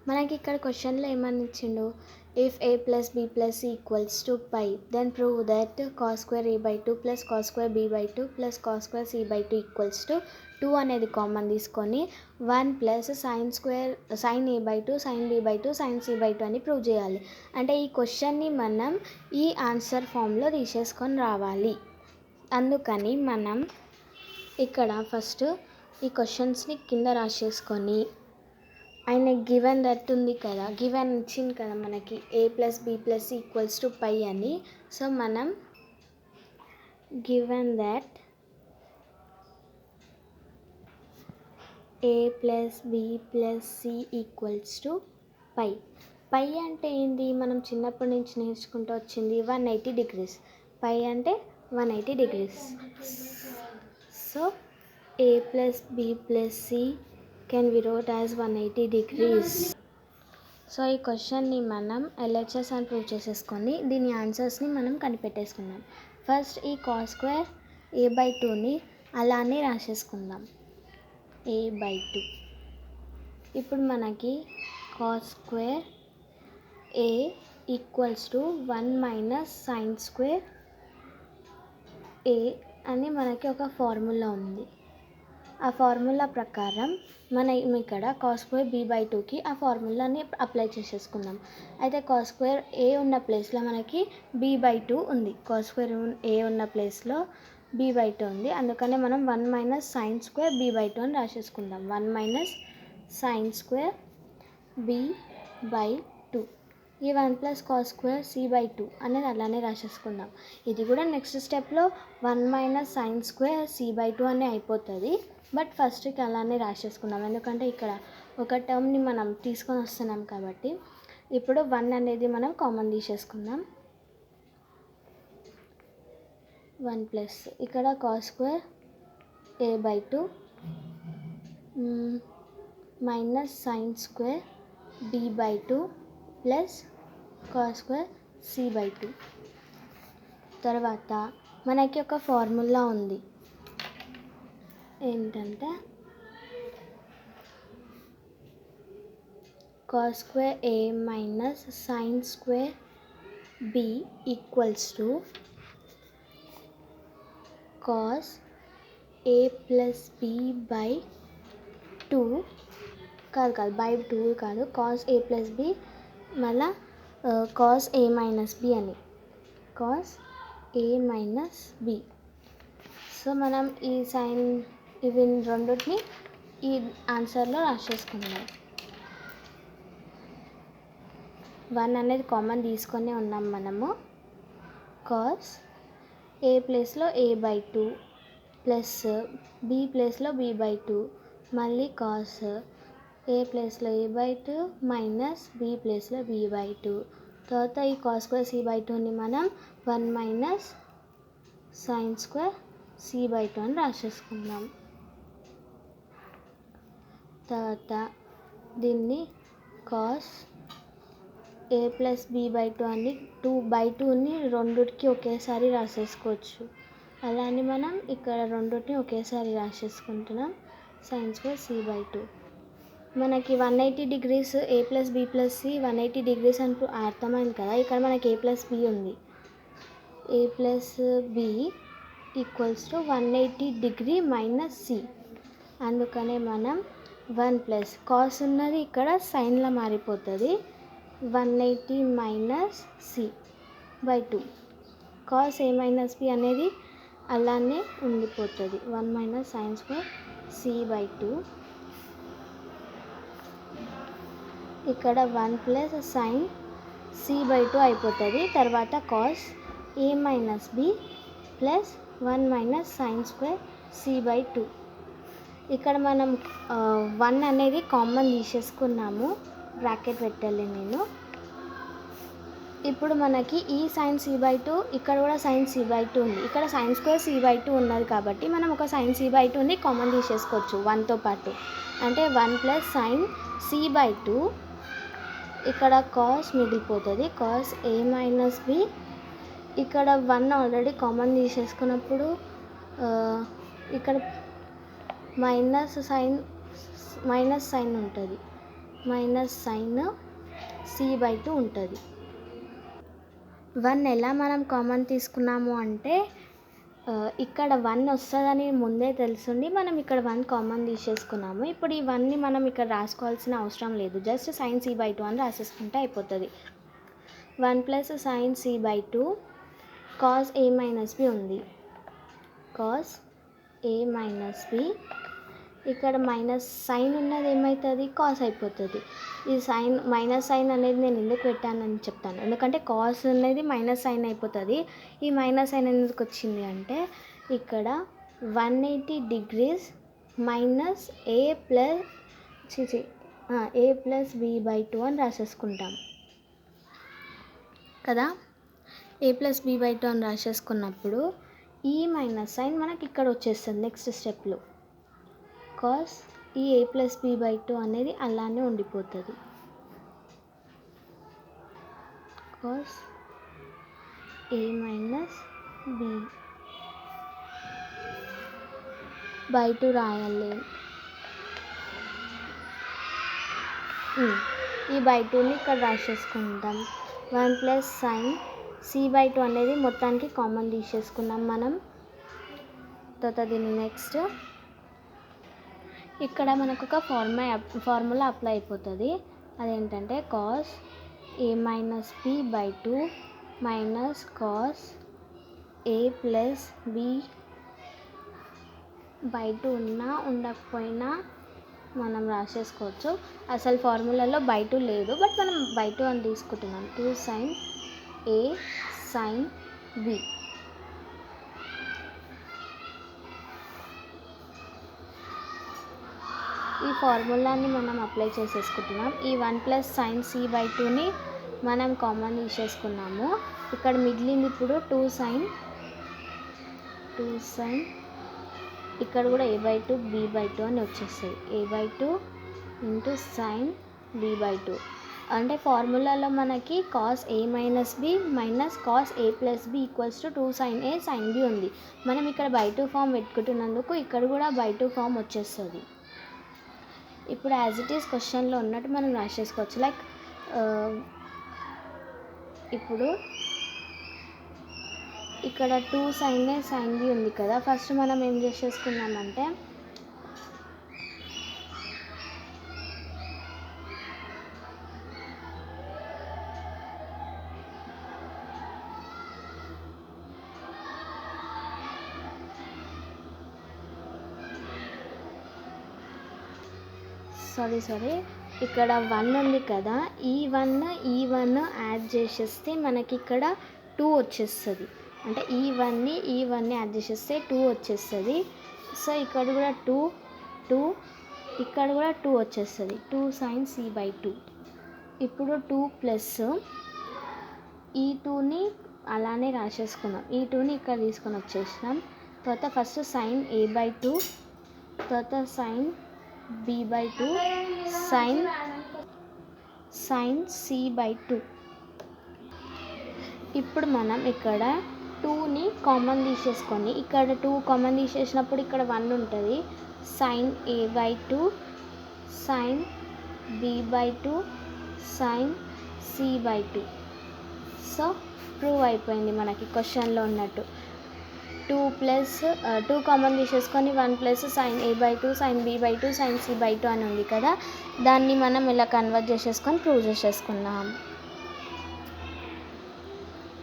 మనకి ఇక్కడ క్వశ్చన్లో ఏమని ఇచ్చిండు, if a plus b plus c equals to pi then prove that cos square a by 2 plus cos square b by 2 plus cos square c by 2 equals to 2 అనేది common తీసుకొని 1 plus sin a by 2 sin b by 2 sin c by 2 అని prove చేయాలి. అంటే ఈ క్వశ్చన్ని మనం ఈ answer ఫామ్లో తీసేసుకొని రావాలి. అందుకని మనం ఇక్కడ ఫస్ట్ ఈ క్వశ్చన్స్ని కింద రాసేసుకొని ఆయన గివెన్ దట్ ఉంది కదా, గివెన్ ఇచ్చింది కదా మనకి a plus b plus c equals to pi అని. సో మనం given that a plus b plus c equals to pi. Pi అంటే ఏంటి, మనం చిన్నప్పటి నుంచి నేర్చుకుంటూ వచ్చింది 180 degrees. పై అంటే 180 degrees. So a plus b plus c can be wrote as 180 degrees. So ఈ క్వశ్చన్ని మనం LHS అని ప్రూవ్ చేసేసుకొని దీని ఆన్సర్స్ని మనం కనిపెట్టేసుకుందాం. ఫస్ట్ ఈ కాస్ స్క్వేర్ a బై 2ని అలానే రాసేసుకుందాం, a బై 2. ఇప్పుడు మనకి cos square a equals to 1 minus sine square a అని మనకి ఒక ఫార్ములా ఉంది. ఆ ఫార్ములా ప్రకారం మనం ఇక్కడ కాస్ స్క్వేర్ b బై 2కి ఆ ఫార్ములాని అప్లై చేసేసుకుందాం. అయితే కాస్ స్క్వేర్ a ఉన్న ప్లేస్లో మనకి b బై 2 ఉంది. కాస్ స్క్వేర్ a ఉన్న ప్లేస్లో b బై 2 ఉంది. అందుకనే మనం 1 minus sine square b by 2 అని రాసేసుకుందాం. 1 minus sine square b by 2. ఈ 1 plus cos square c by 2 అనేది అలానే రాసేసుకుందాం. ఇది కూడా నెక్స్ట్ స్టెప్లో 1 minus sine square c by 2 అనే అయిపోతుంది. బట్ ఫస్ట్కి అలానే రాసేసుకుందాం, ఎందుకంటే ఇక్కడ ఒక టర్మ్ని మనం తీసుకొని వస్తున్నాం కాబట్టి. ఇప్పుడు 1 అనేది మనం కామన్ తీసేసుకుందాం. 1 ప్లస్ ఇక్కడ cos square a by 2 minus sine square b by 2 plus cos square c by 2. తర్వాత మనకి ఒక ఫార్ములా ఉంది, ఏంటంటే cos square a minus sine square b equals to cos a plus b by 2. కాదు by 2 కాదు, cos a plus b మళ్ళా cos a minus b అని, cos a minus b. So మనం ఈ సైన్ ఇవి రెండుని ఈ ఆన్సర్లో రాసేసుకుందాం. 1 అనేది కామన్ తీసుకొని ఉన్నాం మనము. కాస్ a ప్లేస్లో a బై 2 ప్లస్ b ప్లేస్లో b బై 2 మళ్ళీ కాస్ a ప్లేస్లో a బై 2 మైనస్ b ప్లేస్లో b బై 2. తర్వాత ఈ కాస్ స్క్వేర్ c బై 2ని మనం 1 minus sine square c by 2 అని రాసేసుకుందాం. తర్వాత దీన్ని cos a plus b by 2 అని 2 బై 2ని రెండుకి ఒకేసారి రాసేసుకోవచ్చు. అలానే మనం ఇక్కడ రెండుని ఒకేసారి రాసేసుకుంటున్నాం, సైన్ స్క్వేర్ c బై 2. మనకి 180 degrees a plus b plus c 180 degrees అని అర్థమైంది కదా. ఇక్కడ మనకి a ప్లస్ b ఉంది, a plus b equals to 180 degree minus c. అందుకనే మనం 1 ప్లస్ కాస్ ఉన్నది ఇక్కడ సైన్లో మారిపోతుంది, 180 minus c by 2. Cos a minus b అనేది అలానే ఉండిపోతుంది, 1 minus sine square c by 2. ఇక్కడ 1 ప్లస్ సైన్ c బై 2 అయిపోతుంది. తర్వాత cos a minus b plus 1 minus sine square c by 2. ఇక్కడ మనం 1 అనేది కామన్ తీసేసుకున్నాము, బ్రాకెట్ పెట్టాలి నేను. ఇప్పుడు మనకి ఈ సైన్ c బై 2 ఇక్కడ కూడా సైన్ c బై 2 ఉంది. ఇక్కడ సైన్ స్క్వేర్ c బై 2 ఉన్నది కాబట్టి మనం ఒక సైన్ c బై 2ని కామన్ తీసేసుకోవచ్చు 1తో పాటు. అంటే 1 ప్లస్ సైన్ c బై 2, ఇక్కడ కాస్ మిగిలిపోతుంది, కాస్ a మైనస్ b. ఇక్కడ 1 ఆల్రెడీ కామన్ తీసేసుకున్నప్పుడు ఇక్కడ మైనస్ సైన్ ఉంటుంది. మైనస్ సైన్ c/2 ఉంటుంది. 1 ఎలా మనం కామన్ తీసుకున్నాము అంటే ఇక్కడ 1 వస్తుందని ముందే తెలుసుండి మనం ఇక్కడ 1 కామన్ తీసేసుకున్నాము. ఇప్పుడు ఈ 1ని మనం ఇక్కడ రాసుకోవాల్సిన అవసరం లేదు, జస్ట్ sin c/2 అని రాసేసుకుంటే అయిపోతుంది. 1 + sin c/2 cos a - b ఉంది. cos a - b ఇక్కడ మైనస్ సైన్ ఉన్నది ఏమవుతుంది, కాస్ అయిపోతుంది. ఈ సైన్ మైనస్ సైన్ అనేది నేను ఎందుకు పెట్టానని చెప్తాను, ఎందుకంటే కాస్ అనేది మైనస్ సైన్ అయిపోతుంది. ఈ మైనస్ సైన్ ఎందుకు వచ్చింది అంటే ఇక్కడ 180 degrees minus a plus b/2 అని రాసేసుకుంటాం కదా. a ప్లస్ b/2 అని రాసేసుకున్నప్పుడు ఈ మైనస్ సైన్ మనకి ఇక్కడ వచ్చేస్తుంది నెక్స్ట్ స్టెప్లో. కాస్ ఈ a ప్లస్ b/2 అనేది అలానే ఉండిపోతుంది. కాస్ a మైనస్ b/2 రాయాలి. ఈ బై2ని ఇక్కడ రాసేసుకుంటాం. 1 + sin c/2 అనేది మొత్తానికి కామన్ తీసేసుకున్నాం మనం. తర్వాత దీన్ని నెక్స్ట్ ఇక్కడ మనకు ఒక ఫార్ములా అప్లై అయిపోతుంది. అదేంటంటే cos a - b/2 minus cos a plus b/2 ఉన్నా ఉండకపోయినా మనం రాసేసుకోవచ్చు. అసలు ఫార్ములాలో బై2 లేదు, బట్ మనం బై2 అని తీసుకుంటున్నాం. 2 sin a sin b. ఈ ఫార్ములాని మనం అప్లై చేసేసుకుంటున్నాం. ఈ 1 + sin c/2ని మనం కామన్ తీసేసుకున్నాము. ఇక్కడ మిగిలింది ఇప్పుడు 2 sin ఇక్కడ కూడా a/2 b/2 అని వచ్చేస్తుంది. a/2 × sin b/2 అంటే ఫార్ములాలో మనకి cos a - b minus cos a + b = 2 sin a sin b ఉంది. మనం ఇక్కడ బై2 ఫామ్ పెట్టుకుంటున్నందుకు ఇక్కడ కూడా బై2 ఫామ్ వచ్చేస్తుంది. ఇప్పుడు యాజ్ ఇట్ ఈస్ క్వశ్చన్లో ఉన్నట్టు మనం రాసేసుకోవచ్చు. లైక్ ఇప్పుడు ఇక్కడ 2 sin a sin b ఉంది కదా. ఫస్ట్ మనం ఏం చేసేసుకున్నామంటే సారీ ఇక్కడ 1 ఉంది కదా. ఈ 1 యాడ్ చేసేస్తే మనకి ఇక్కడ 2 వచ్చేస్తుంది. అంటే ఈ 1ని యాడ్ చేసేస్తే 2 వచ్చేస్తుంది. సో ఇక్కడ కూడా 2 ఇక్కడ కూడా 2 వచ్చేస్తుంది. 2 sin c/2. ఇప్పుడు 2 ప్లస్ ఈ 2ని అలానే రాసేసుకున్నాం. ఈ 2ని ఇక్కడ తీసుకొని వచ్చేసినాం. తర్వాత ఫస్ట్ sin a/2, తర్వాత sin b/2, sin c/2. ఇప్పుడు మనం ఇక్కడ 2ని కామన్ తీసేసుకొని ఇక్కడ 2 కామన్ తీసేసినప్పుడు ఇక్కడ 1 ఉంటుంది. sin a/2 sin b/2 sin c/2. So prove అయిపోయింది మనకి క్వశ్చన్లో ఉన్నట్టు. 2 కామన్ తీసేసుకొని 1 + sin a/2 sin b/2 sin c/2 అని ఉంది కదా. దాన్ని మనం ఇలా కన్వర్ట్ చేసేసుకొని ప్రూవ్ చేసేసుకున్నాం.